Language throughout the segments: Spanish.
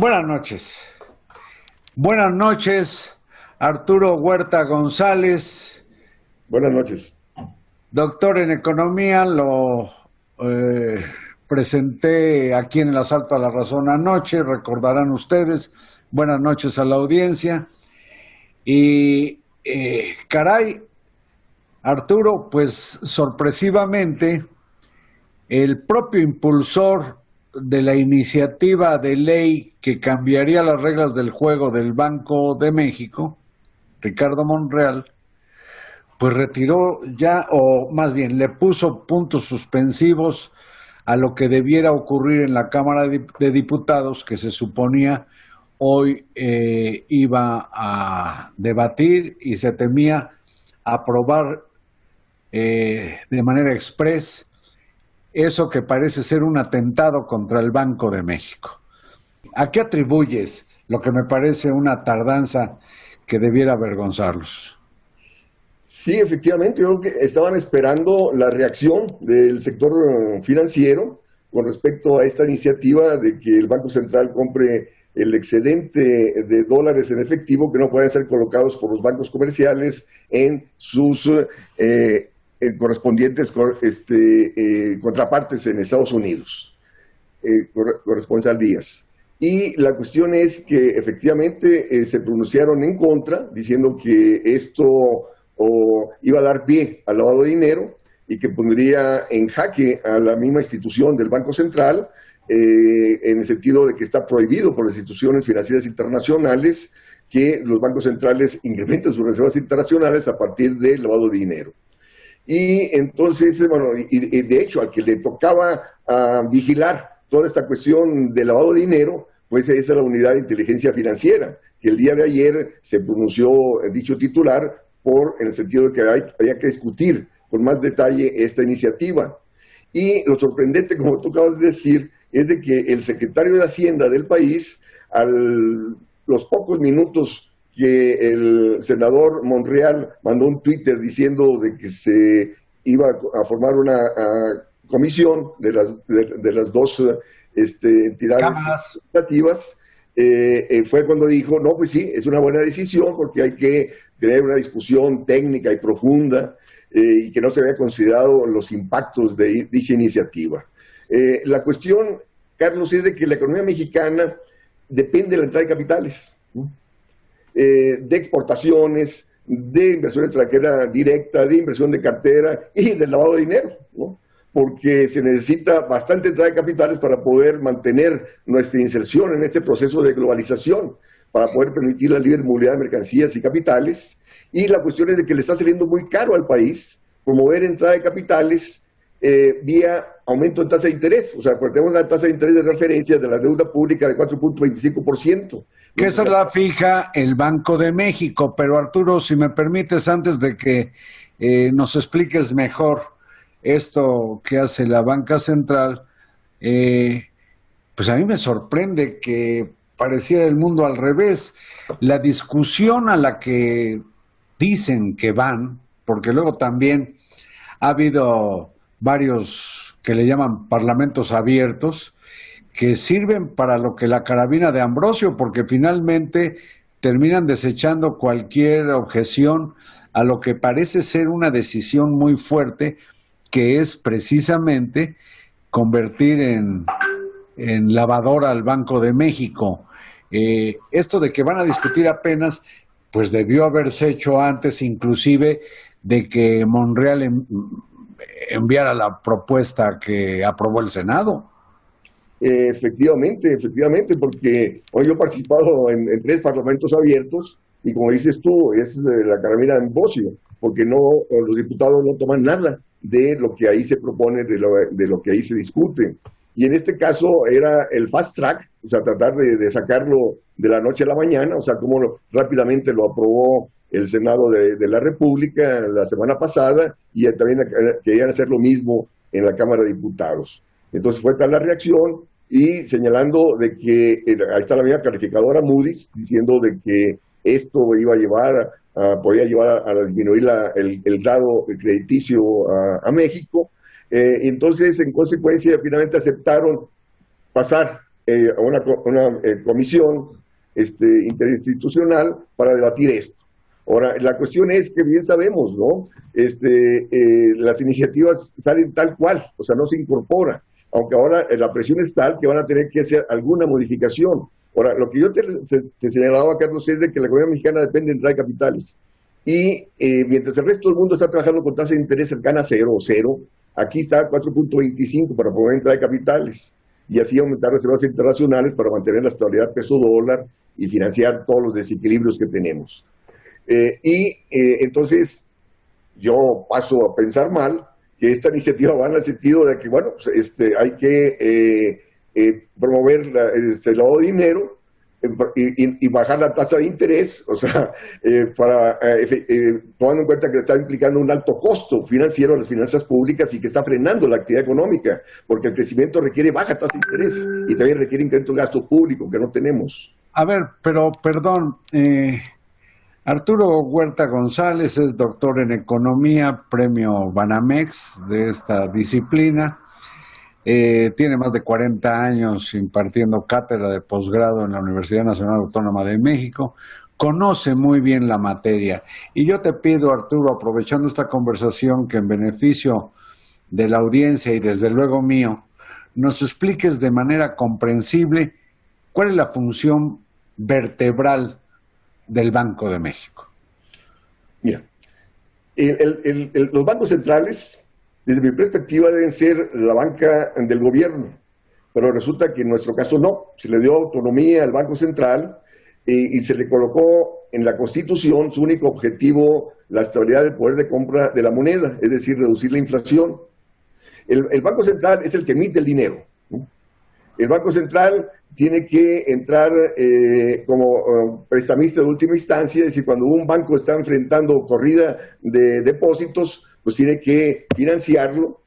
Buenas noches. Buenas noches, Arturo Huerta González. Buenas noches. Doctor en Economía, lo presenté aquí en el Asalto a la Razón anoche, recordarán ustedes. Buenas noches a la audiencia. Y caray, Arturo, pues sorpresivamente, el propio impulsor de la iniciativa de ley que cambiaría las reglas del juego del Banco de México, Ricardo Monreal, pues retiró ya, o más bien le puso puntos suspensivos a lo que debiera ocurrir en la Cámara de Diputados, que se suponía hoy iba a debatir y se temía aprobar de manera express eso que parece ser un atentado contra el Banco de México. ¿A qué atribuyes lo que me parece una tardanza que debiera avergonzarlos? Sí, efectivamente, yo creo que estaban esperando la reacción del sector financiero con respecto a esta iniciativa de que el Banco Central compre el excedente de dólares en efectivo que no pueden ser colocados por los bancos comerciales en sus correspondientes contrapartes en Estados Unidos, corresponsalías. Y la cuestión es que efectivamente se pronunciaron en contra, diciendo que esto iba a dar pie al lavado de dinero y que pondría en jaque a la misma institución del Banco Central, en el sentido de que está prohibido por las instituciones financieras internacionales que los bancos centrales incrementen sus reservas internacionales a partir del lavado de dinero. Y entonces, bueno, y de hecho, al que le tocaba vigilar toda esta cuestión de lavado de dinero, pues esa es la Unidad de Inteligencia Financiera, que el día de ayer se pronunció dicho titular en el sentido de que había que discutir con más detalle esta iniciativa. Y lo sorprendente, como tú acabas de decir, es de que el secretario de Hacienda del país, los pocos minutos que el senador Monreal mandó un Twitter diciendo de que se iba a formar una comisión de las dos entidades legislativas, fue cuando dijo, no, pues sí, es una buena decisión porque hay que tener una discusión técnica y profunda y que no se había considerado los impactos de dicha iniciativa. La cuestión, Carlos, es de que la economía mexicana depende de la entrada de capitales, ¿no? De exportaciones, de inversión extranjera directa, de inversión de cartera y del lavado de dinero, ¿no? Porque se necesita bastante entrada de capitales para poder mantener nuestra inserción en este proceso de globalización, para poder permitir la libre movilidad de mercancías y capitales. Y la cuestión es de que le está saliendo muy caro al país promover entrada de capitales vía aumento de tasa de interés. O sea, porque tenemos una tasa de interés de referencia de la deuda pública de 4.25%. Que esa la fija el Banco de México. Pero Arturo, si me permites, antes de que nos expliques mejor esto que hace la banca central, pues a mí me sorprende que pareciera el mundo al revés. La discusión a la que dicen que van, porque luego también ha habido varios que le llaman parlamentos abiertos, que sirven para lo que la carabina de Ambrosio, porque finalmente terminan desechando cualquier objeción a lo que parece ser una decisión muy fuerte, que es precisamente convertir en lavadora al Banco de México. Esto de que van a discutir apenas, pues debió haberse hecho antes, inclusive de que Monreal enviara la propuesta que aprobó el Senado. Efectivamente, porque hoy yo he participado en 3 parlamentos abiertos y como dices tú, es la carabina de Ambrosio, porque los diputados no toman nada de lo que ahí se propone, de lo que ahí se discute. Y en este caso era el fast track, o sea, tratar de sacarlo de la noche a la mañana, o sea, como rápidamente lo aprobó el Senado de la República la semana pasada, y también querían hacer lo mismo en la Cámara de Diputados. Entonces fue tal la reacción, y señalando de que ahí está la misma calificadora Moody's, diciendo de que esto iba a llevar podía llevar a disminuir el grado crediticio a México. Entonces, en consecuencia, finalmente aceptaron pasar comisión interinstitucional para debatir esto. Ahora, la cuestión es que bien sabemos, ¿no? Las iniciativas salen tal cual, o sea, no se incorpora, aunque ahora la presión es tal que van a tener que hacer alguna modificación. Ahora, lo que yo te señalaba, Carlos, es de que la economía mexicana depende de entrada de capitales. Y mientras el resto del mundo está trabajando con tasa de interés cercana a cero o cero, aquí está 4.25 para poder entrar de capitales y así aumentar reservas internacionales para mantener la estabilidad peso-dólar y financiar todos los desequilibrios que tenemos. Entonces, yo paso a pensar mal que esta iniciativa va en el sentido de que, bueno, pues, hay que promover el lavado de dinero y bajar la tasa de interés, o sea, tomando en cuenta que está implicando un alto costo financiero a las finanzas públicas y que está frenando la actividad económica, porque el crecimiento requiere baja tasa de interés y también requiere incremento de gasto público que no tenemos. A ver, pero perdón, Arturo Huerta González es doctor en economía, premio Banamex de esta disciplina. Tiene más de 40 años impartiendo cátedra de posgrado en la Universidad Nacional Autónoma de México, conoce muy bien la materia. Y yo te pido, Arturo, aprovechando esta conversación, que en beneficio de la audiencia y desde luego mío, nos expliques de manera comprensible cuál es la función vertebral del Banco de México. Mira, los bancos centrales, desde mi perspectiva, deben ser la banca del gobierno, pero resulta que en nuestro caso no. Se le dio autonomía al Banco Central y se le colocó en la Constitución su único objetivo, la estabilidad del poder de compra de la moneda, es decir, reducir la inflación. El Banco Central es el que emite el dinero, ¿no? El Banco Central tiene que entrar como prestamista de última instancia, es decir, cuando un banco está enfrentando corrida de depósitos, pues tiene que financiarlo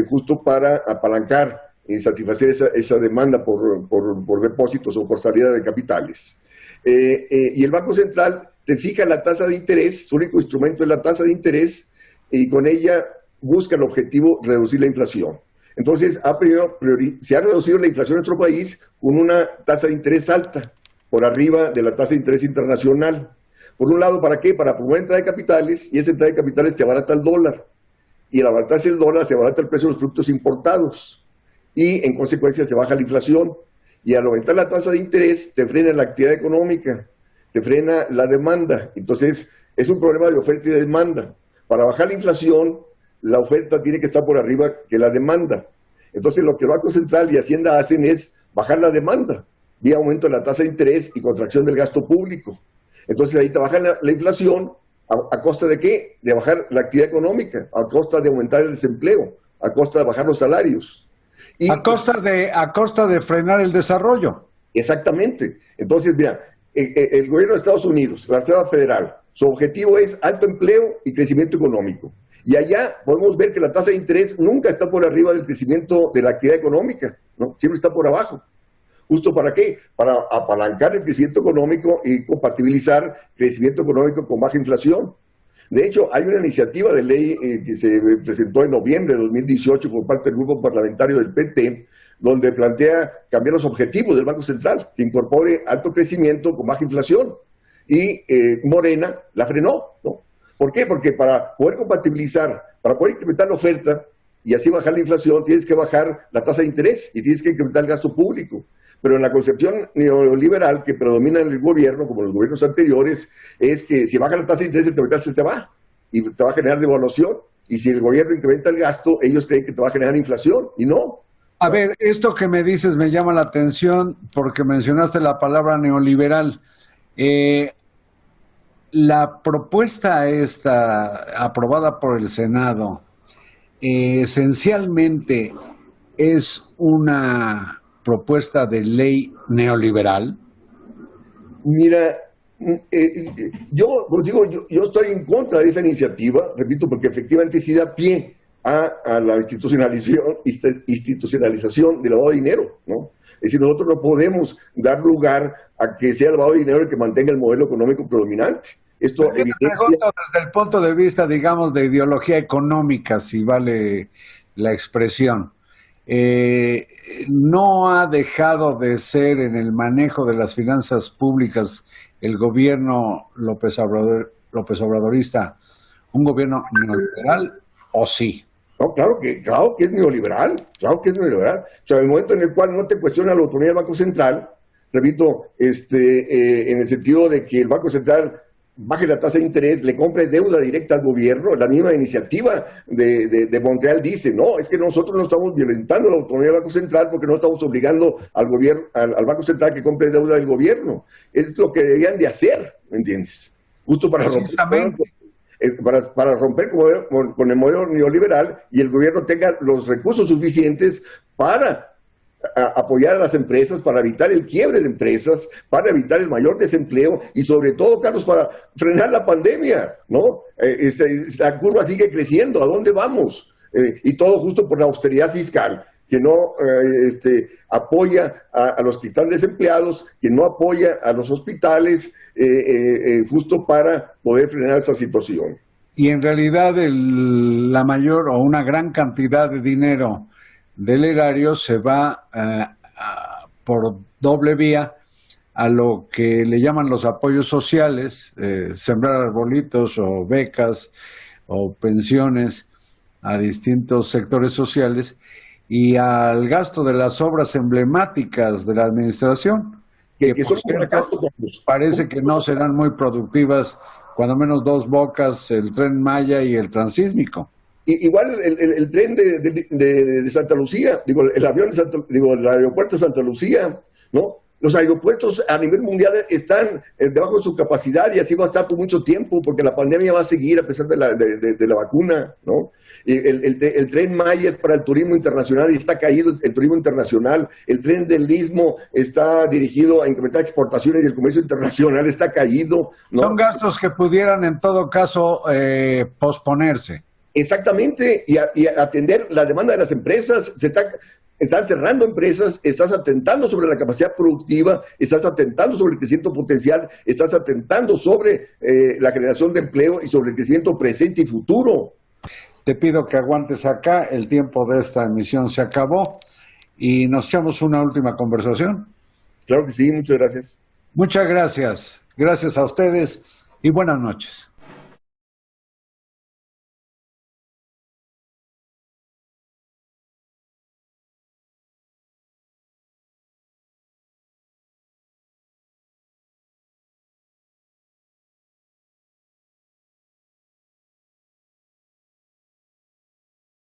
justo para apalancar y satisfacer esa demanda por depósitos o por salida de capitales. Y el Banco Central te fija la tasa de interés, su único instrumento es la tasa de interés, y con ella busca el objetivo reducir la inflación. Entonces, se ha reducido la inflación en nuestro país con una tasa de interés alta, por arriba de la tasa de interés internacional. Por un lado, ¿para qué? Para promover entrada de capitales, y esa entrada de capitales te abarata el dólar. Y al abaratarse el dólar, se abarata el precio de los productos importados. Y, en consecuencia, se baja la inflación. Y al aumentar la tasa de interés, te frena la actividad económica, te frena la demanda. Entonces, es un problema de oferta y de demanda. Para bajar la inflación, la oferta tiene que estar por arriba que la demanda. Entonces, lo que el Banco Central y Hacienda hacen es bajar la demanda, vía aumento de la tasa de interés y contracción del gasto público. Entonces, ahí te baja la inflación, ¿a costa de qué? De bajar la actividad económica, a costa de aumentar el desempleo, a costa de bajar los salarios. Y, a costa de frenar el desarrollo. Exactamente. Entonces, mira, el gobierno de Estados Unidos, la Reserva Federal, su objetivo es alto empleo y crecimiento económico. Y allá podemos ver que la tasa de interés nunca está por arriba del crecimiento de la actividad económica, ¿no? Siempre está por abajo. ¿Justo para qué? Para apalancar el crecimiento económico y compatibilizar crecimiento económico con baja inflación. De hecho, hay una iniciativa de ley que se presentó en noviembre de 2018 por parte del grupo parlamentario del PT, donde plantea cambiar los objetivos del Banco Central, que incorpore alto crecimiento con baja inflación. Y Morena la frenó, ¿no? ¿Por qué? Porque para poder compatibilizar, para poder incrementar la oferta y así bajar la inflación, tienes que bajar la tasa de interés y tienes que incrementar el gasto público. Pero en la concepción neoliberal que predomina en el gobierno, como en los gobiernos anteriores, es que si baja la tasa de interés, el capital se te va y te va a generar devaluación. Y si el gobierno incrementa el gasto, ellos creen que te va a generar inflación y no. A ver, esto que me dices me llama la atención porque mencionaste la palabra neoliberal. La propuesta esta aprobada por el Senado esencialmente es una propuesta de ley neoliberal. Mira, yo estoy en contra de esa iniciativa, repito, porque efectivamente sí da pie a la institucionalización del lavado de dinero, ¿no? Es decir, nosotros no podemos dar lugar a que sea el lavado de dinero el que mantenga el modelo económico predominante. Esto Yo te pregunto desde el punto de vista, digamos, de ideología económica, si vale la expresión. eh, no ha dejado de ser en el manejo de las finanzas públicas el gobierno López Obradorista un gobierno neoliberal, ¿o sí? No, claro que es neoliberal, claro que es neoliberal. O sea, el momento en el cual no te cuestiona la autonomía del Banco Central, repito, en el sentido de que el Banco Central baje la tasa de interés, le compre deuda directa al gobierno, la misma iniciativa de Montreal dice, no, es que nosotros no estamos violentando la autonomía del Banco Central porque no estamos obligando al gobierno, al Banco Central que compre deuda del gobierno. Es lo que deberían de hacer, ¿me entiendes? Justo para romper con el modelo neoliberal y el gobierno tenga los recursos suficientes para apoyar a las empresas, para evitar el quiebre de empresas, para evitar el mayor desempleo y sobre todo, Carlos, para frenar la pandemia, ¿no? La curva sigue creciendo, ¿a dónde vamos? Y todo justo por la austeridad fiscal, que no apoya a los que están desempleados, que no apoya a los hospitales, justo para poder frenar esa situación. Y en realidad la mayor o una gran cantidad de dinero del erario se va por doble vía a lo que le llaman los apoyos sociales, sembrar arbolitos o becas o pensiones a distintos sectores sociales y al gasto de las obras emblemáticas de la administración, que por cierto parece que no serán muy productivas, cuando menos dos Bocas, el Tren Maya y el Transísmico. Igual el tren de Santa Lucía, el avión el aeropuerto de Santa Lucía, ¿no? Los aeropuertos a nivel mundial están debajo de su capacidad y así va a estar por mucho tiempo porque la pandemia va a seguir a pesar de la vacuna, ¿no? El Tren Maya es para el turismo internacional y está caído el turismo internacional. El tren del Istmo está dirigido a incrementar exportaciones y el comercio internacional está caído, ¿no? Son gastos que pudieran en todo caso posponerse. Exactamente, y atender la demanda de las empresas. Están cerrando empresas, estás atentando sobre la capacidad productiva, estás atentando sobre el crecimiento potencial, estás atentando sobre la generación de empleo y sobre el crecimiento presente y futuro. Te pido que aguantes acá, el tiempo de esta emisión se acabó y nos echamos una última conversación. Claro que sí, muchas gracias. Muchas gracias, gracias a ustedes y buenas noches.